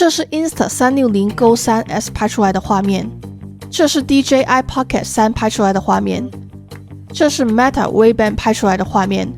这是 Insta360 Go 3S 拍出来的画面，这是 DJI Pocket 3拍出来的画面，这是 Meta Ray-Ban 拍出来的画面。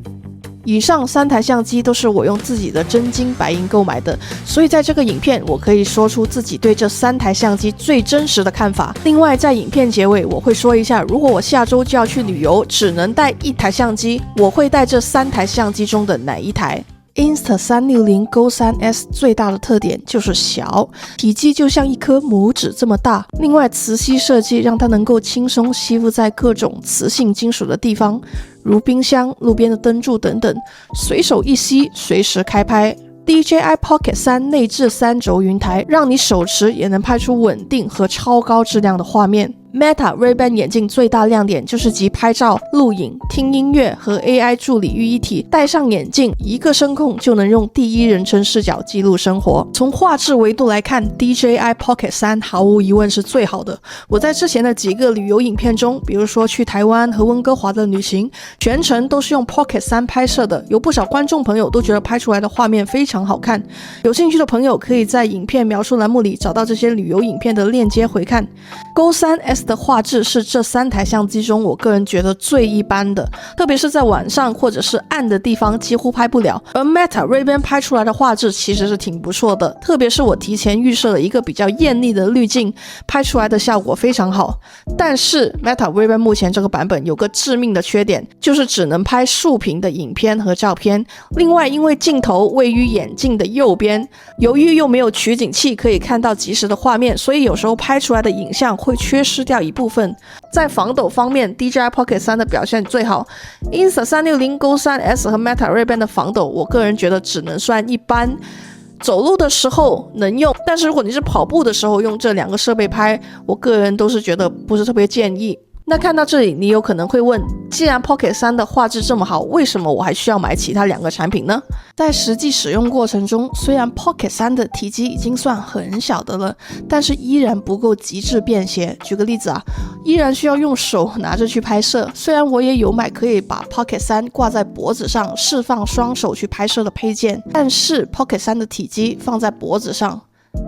以上3台相机都是我用自己的真金白银购买的，所以在这个影片我可以说出自己对这3台相机最真实的看法。另外在影片结尾我会说一下，如果我下周就要去旅游，只能带1台相机，我会带这3台相机中的哪一台。Insta360 Go 3S 最大的特点就是小，体积就像一颗拇指这么大。另外磁吸设计让它能够轻松吸附在各种磁性金属的地方，如冰箱、路边的灯柱等等，随手一吸，随时开拍。DJI Pocket 3内置3轴云台，让你手持也能拍出稳定和超高质量的画面。Meta Ray-Ban 眼镜最大亮点就是集拍照、录影、听音乐和 AI 助理于一体，戴上眼镜，一个声控就能用第一人称视角记录生活。从画质维度来看， DJI Pocket 3毫无疑问是最好的。我在之前的几个旅游影片中，比如说去台湾和温哥华的旅行，全程都是用 Pocket 3拍摄的，有不少观众朋友都觉得拍出来的画面非常好看。有兴趣的朋友可以在影片描述栏目里找到这些旅游影片的链接回看。Go 3S 的画质是这3台相机中我个人觉得最一般的，特别是在晚上或者是暗的地方几乎拍不了。而 Meta Ray-Ban 拍出来的画质其实是挺不错的，特别是我提前预设了一个比较艳丽的滤镜，拍出来的效果非常好。但是 Meta Ray-Ban 目前这个版本有个致命的缺点，就是只能拍竖屏的影片和照片。另外因为镜头位于眼镜的右边，由于又没有取景器可以看到即时的画面，所以有时候拍出来的影像会缺失掉一部分。在防抖方面 DJI Pocket 3的表现最好， Insta360 Go 3S 和 Meta Ray-Ban 的防抖我个人觉得只能算一般，走路的时候能用，但是如果你是跑步的时候用这2个设备拍，我个人都是觉得不是特别建议。那看到这里你有可能会问，既然 Pocket 3的画质这么好，为什么我还需要买其他2个产品呢？在实际使用过程中，虽然 Pocket 3的体积已经算很小的了，但是依然不够极致便携。举个例子依然需要用手拿着去拍摄。虽然我也有买可以把 Pocket 3挂在脖子上释放双手去拍摄的配件，但是 Pocket 3的体积放在脖子上，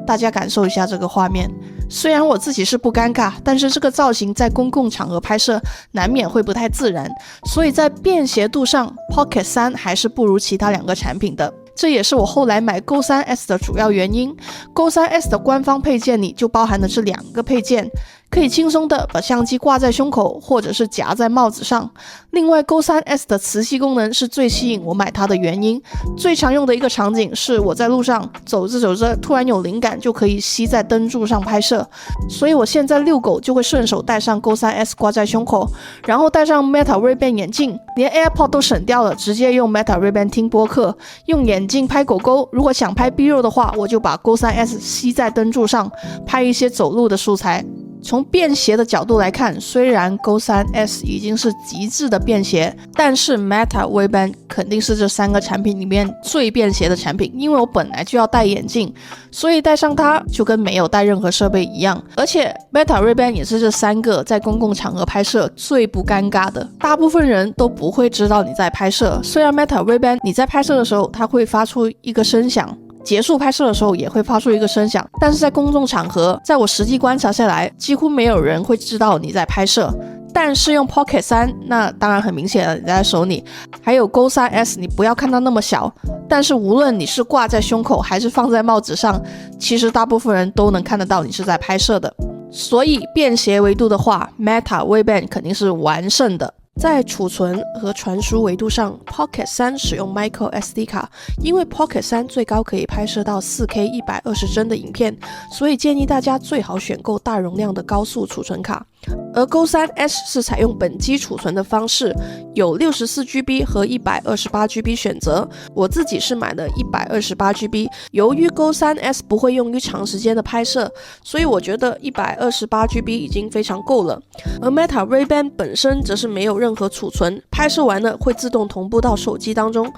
大家感受一下这个画面。虽然我自己是不尴尬，但是这个造型在公共场合拍摄难免会不太自然，所以在便携度上 Pocket 3还是不如其他2个产品的。这也是我后来买 Go 3S 的主要原因。Go 3S 的官方配件里就包含了这2个配件，可以轻松的把相机挂在胸口或者是夹在帽子上。另外 Go 3S 的磁吸功能是最吸引我买它的原因。最常用的一个场景是我在路上走着走着突然有灵感，就可以吸在灯柱上拍摄，所以我现在遛狗就会顺手带上 Go 3S 挂在胸口，然后戴上 Meta Ray-Ban 眼镜，连 AirPod 都省掉了，直接用 Meta Ray-Ban 听播客，用眼镜拍狗狗。如果想拍 B-roll 的话，我就把 Go 3S 吸在灯柱上，拍一些走路的素材。从便携的角度来看，虽然 Go 3S 已经是极致的便携，但是 Meta Ray-Ban 肯定是这3个产品里面最便携的产品。因为我本来就要戴眼镜，所以戴上它就跟没有戴任何设备一样。而且 Meta Ray-Ban 也是这3个在公共场合拍摄最不尴尬的，大部分人都不会知道你在拍摄。虽然 Meta Ray-Ban 你在拍摄的时候它会发出一个声响，结束拍摄的时候也会发出一个声响，但是在公众场合，在我实际观察下来，几乎没有人会知道你在拍摄。但是用 Pocket 3，那当然很明显了，你在手里。还有 Go 3S， 你不要看到那么小，但是无论你是挂在胸口还是放在帽子上，其实大部分人都能看得到你是在拍摄的。所以便携维度的话， Meta Ray-Ban 肯定是完胜的。在储存和传输维度上， Pocket 3使用 Micro SD 卡，因为 Pocket 3最高可以拍摄到 4K 120帧的影片，所以建议大家最好选购大容量的高速储存卡。而 Go 3S 是采用本机储存的方式，有 64GB 和 128GB 选择，我自己是买的 128GB。 由于 Go 3S 不会用于长时间的拍摄，所以我觉得 128GB 已经非常够了。而 Meta Ray-Ban 本身则是没有任何储存，拍摄完了会自动同步到手机当中。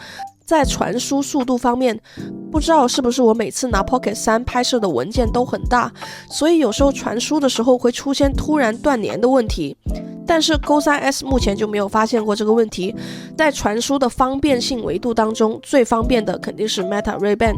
在传输速度方面，不知道是不是我每次拿 Pocket 3拍摄的文件都很大，所以有时候传输的时候会出现突然断连的问题。但是 Go3S 目前就没有发现过这个问题。在传输的方便性维度当中，最方便的肯定是 Meta Ray-Ban。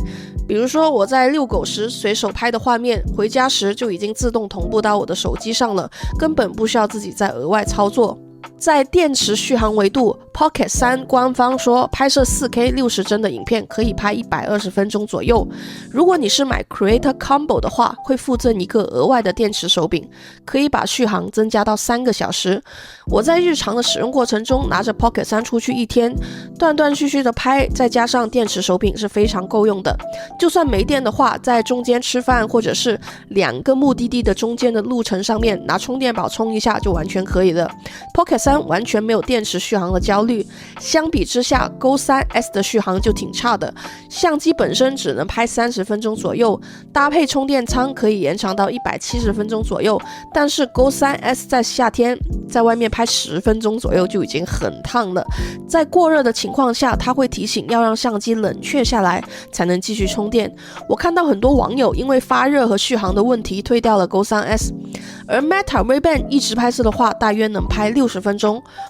比如说我在遛狗时随手拍的画面，回家时就已经自动同步到我的手机上了，根本不需要自己再额外操作。在电池续航维度， Pocket 3官方说拍摄 4K 60帧的影片可以拍120分钟左右。如果你是买 Creator Combo 的话，会附赠一个额外的电池手柄，可以把续航增加到3个小时。我在日常的使用过程中拿着 Pocket 3出去一天，断断续续的拍，再加上电池手柄是非常够用的。就算没电的话，在中间吃饭或者是2个目的地的中间的路程上面拿充电宝充一下就完全可以了。Pocket 3完全没有电池续航的焦虑，相比之下 Go3S 的续航就挺差的，相机本身只能拍30分钟左右，搭配充电仓可以延长到170分钟左右，但是 Go3S 在夏天在外面拍10分钟左右就已经很烫了。在过热的情况下，它会提醒要让相机冷却下来才能继续充电。我看到很多网友因为发热和续航的问题推掉了 Go3S， 而 Meta Ray-Ban 一直拍摄的话大约能拍60分钟。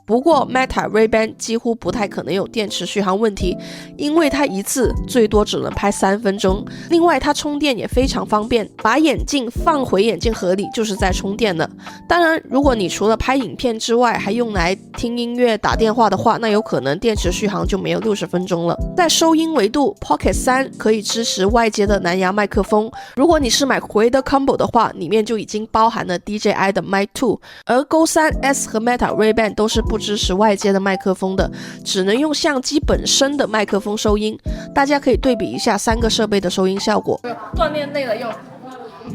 不过 Meta Ray-Ban 几乎不太可能有电池续航问题，因为它一次最多只能拍3分钟。另外它充电也非常方便，把眼镜放回眼镜盒里就是在充电了。当然如果你除了拍影片之外还用来听音乐打电话的话，那有可能电池续航就没有60分钟了。在收音维度， Pocket 3可以支持外接的蓝牙麦克风，如果你是买 Creator Combo 的话，里面就已经包含了 DJI 的 Mic 2， 而 Go3S 和 Meta Ray-Ban 都是不支持外接的麦克风的，只能用相机本身的麦克风收音。大家可以对比一下3个设备的收音效果。锻炼累了用，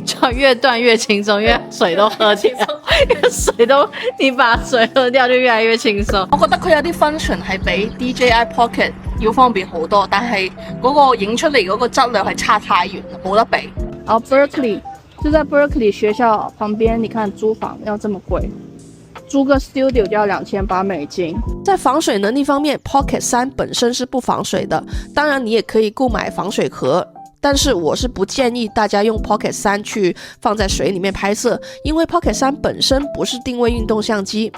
就越锻越轻松，因為水都喝掉，你把水喝掉就越來越輕鬆。我覺得佢有啲 function 係比 DJI Pocket 要方便好多，但係嗰個影出嚟嗰個質量係差太遠，冇得比。然後 Berkeley 就在 Berkeley 學校旁邊，你看租房要這麼貴。租個 studio 就要$2800。在防水能力方面， Pocket 3本身是不防水的，当然你也可以购买防水壳，但是我是不建议大家用 Pocket 3去放在水里面拍摄，因为 Pocket 3本身不是定位运动相机。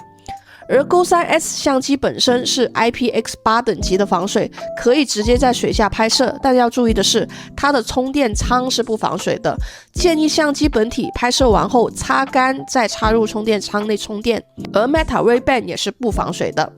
而 Go3S 相机本身是 IPX8 等级的防水，可以直接在水下拍摄，但要注意的是它的充电仓是不防水的，建议相机本体拍摄完后擦干再插入充电仓内充电。而 Meta Ray-Ban 也是不防水的。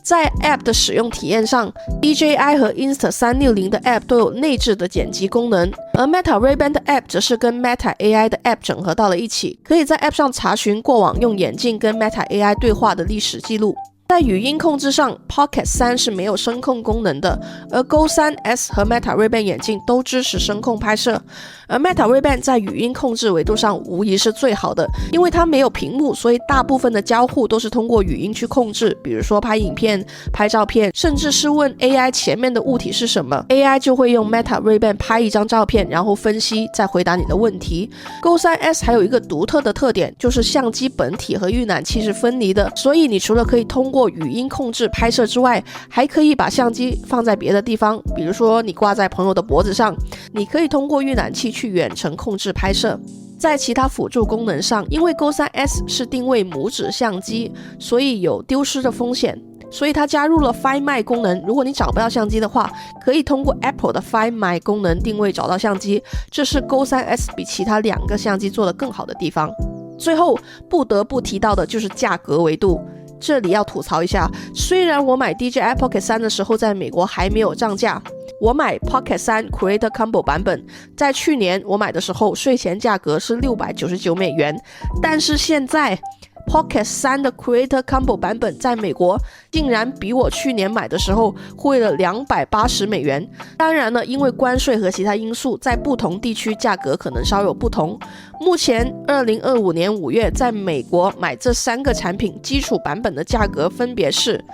在 App 的使用体验上， DJI 和 Insta360 的 App 都有内置的剪辑功能，而 Meta Ray-Ban 的 App 则是跟 Meta AI 的 App 整合到了一起，可以在 App 上查询过往用眼镜跟 Meta AI 对话的历史记录。在语音控制上， Pocket 3是没有声控功能的，而 Go3S 和 Meta Ray-Ban 眼镜都支持声控拍摄。而 Meta Ray-Ban 在语音控制维度上无疑是最好的，因为它没有屏幕，所以大部分的交互都是通过语音去控制，比如说拍影片、拍照片，甚至是问 AI 前面的物体是什么， AI 就会用 Meta Ray-Ban 拍一张照片，然后分析再回答你的问题。 Go3S 还有一个独特的特点，就是相机本体和预览器是分离的，所以你除了可以通过语音控制拍摄之外，还可以把相机放在别的地方，比如说你挂在朋友的脖子上，你可以通过预览器去远程控制拍摄。在其他辅助功能上，因为 Go3S 是定位拇指相机，所以有丢失的风险，所以它加入了 Find My 功能，如果你找不到相机的话，可以通过 Apple 的 Find My 功能定位找到相机，这是 Go3S 比其他2个相机做得更好的地方。最后不得不提到的就是价格维度，这里要吐槽一下，虽然我买 DJI Pocket 3的时候在美国还没有涨价，我买 Pocket 3 Creator Combo 版本，在去年我买的时候税前价格是$699，但是现在Pocket 3的 Creator Combo 版本在美国竟然比我去年买的时候贵了$280。当然了，因为关税和其他因素，在不同地区价格可能稍有不同。目前2025年5月在美国买这3个产品基础版本的价格分别是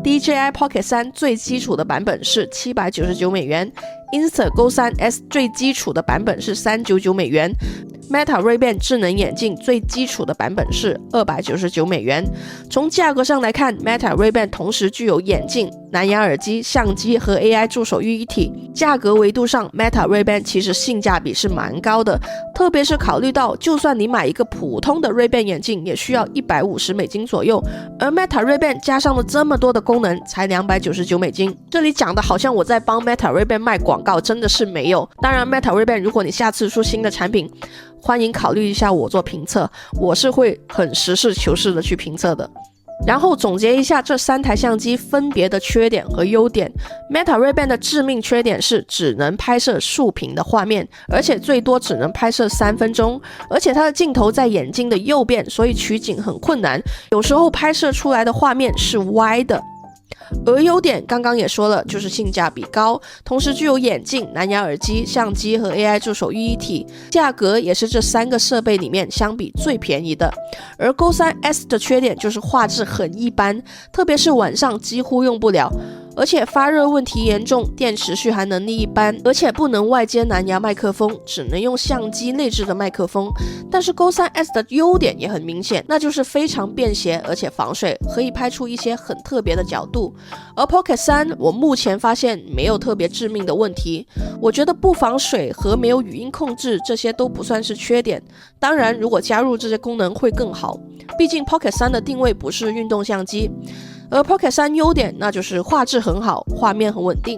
DJI Pocket 3最基础的版本是$799 Insta Go 3S 最基础的版本是399美元，Meta Ray-Ban 智能眼镜最基础的版本是299美元。从价格上来看， Meta Ray-Ban 同时具有眼镜、蓝牙耳机、相机和 AI 助手于一体。价格维度上， Meta Ray-Ban 其实性价比是蛮高的，特别是考虑到就算你买一个普通的 Ray-Ban 眼镜也需要150美金左右，而 Meta Ray-Ban 加上了这么多的功能才299美金。这里讲的好像我在帮 Meta Ray-Ban 卖广告，真的是没有。当然 Meta Ray-Ban 如果你下次出新的产品，欢迎考虑一下我做评测，我是会很实事求是的去评测的。然后总结一下这3台相机分别的缺点和优点。 Meta Ray-Ban 的致命缺点是只能拍摄竖屏的画面，而且最多只能拍摄3分钟，而且它的镜头在眼睛的右边，所以取景很困难，有时候拍摄出来的画面是歪的。而优点刚刚也说了，就是性价比高，同时具有眼镜、蓝牙耳机、相机和 AI 助手于一体，价格也是这3个设备里面相比最便宜的。而 Go 3S 的缺点就是画质很一般，特别是晚上几乎用不了，而且发热问题严重，电池续航能力一般，而且不能外接蓝牙麦克风，只能用相机内置的麦克风。但是 Go 3S 的优点也很明显，那就是非常便携，而且防水，可以拍出一些很特别的角度。而 Pocket 3我目前发现没有特别致命的问题，我觉得不防水和没有语音控制这些都不算是缺点，当然如果加入这些功能会更好，毕竟 Pocket 3的定位不是运动相机。而 Pocket 3优点那就是画质很好，画面很稳定。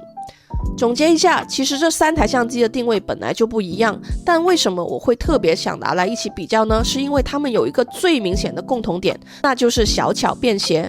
总结一下，其实这3台相机的定位本来就不一样，但为什么我会特别想拿来一起比较呢？是因为它们有一个最明显的共同点，那就是小巧便携。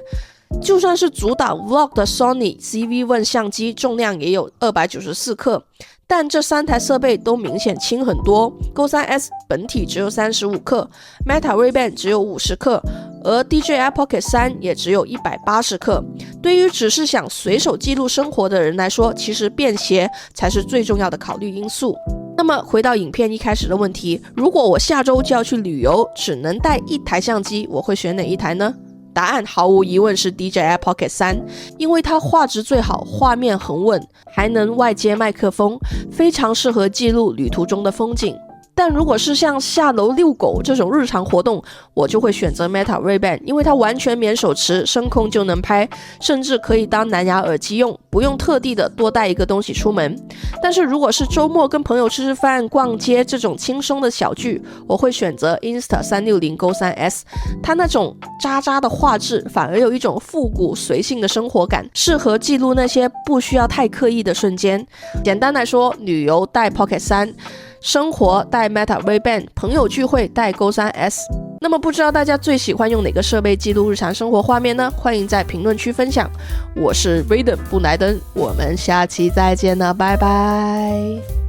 就算是主打 Vlog 的 Sony CV1 相机，重量也有294克，但这3台设备都明显轻很多。Go 3S 本体只有35克， Meta Ray-Ban 只有50克，而 DJI Pocket 3也只有180克。对于只是想随手记录生活的人来说，其实便携才是最重要的考虑因素。那么回到影片一开始的问题，如果我下周就要去旅游，只能带1台相机，我会选哪一台呢？答案毫无疑问是 DJI Pocket 3，因为它画质最好，画面很稳，还能外接麦克风，非常适合记录旅途中的风景。但如果是像下楼遛狗这种日常活动，我就会选择 Meta Ray-Ban， 因为它完全免手持，声控就能拍，甚至可以当蓝牙耳机用，不用特地的多带一个东西出门。但是如果是周末跟朋友吃吃饭、逛街这种轻松的小聚，我会选择 Insta360 Go 3S， 它那种渣渣的画质反而有一种复古随性的生活感，适合记录那些不需要太刻意的瞬间。简单来说，旅游带 Pocket 3，生活带 Meta Ray-Ban， 朋友聚会带 Go 3S。 那么不知道大家最喜欢用哪个设备记录日常生活画面呢？欢迎在评论区分享。我是 Rhythm 布莱登，我们下期再见了，拜拜。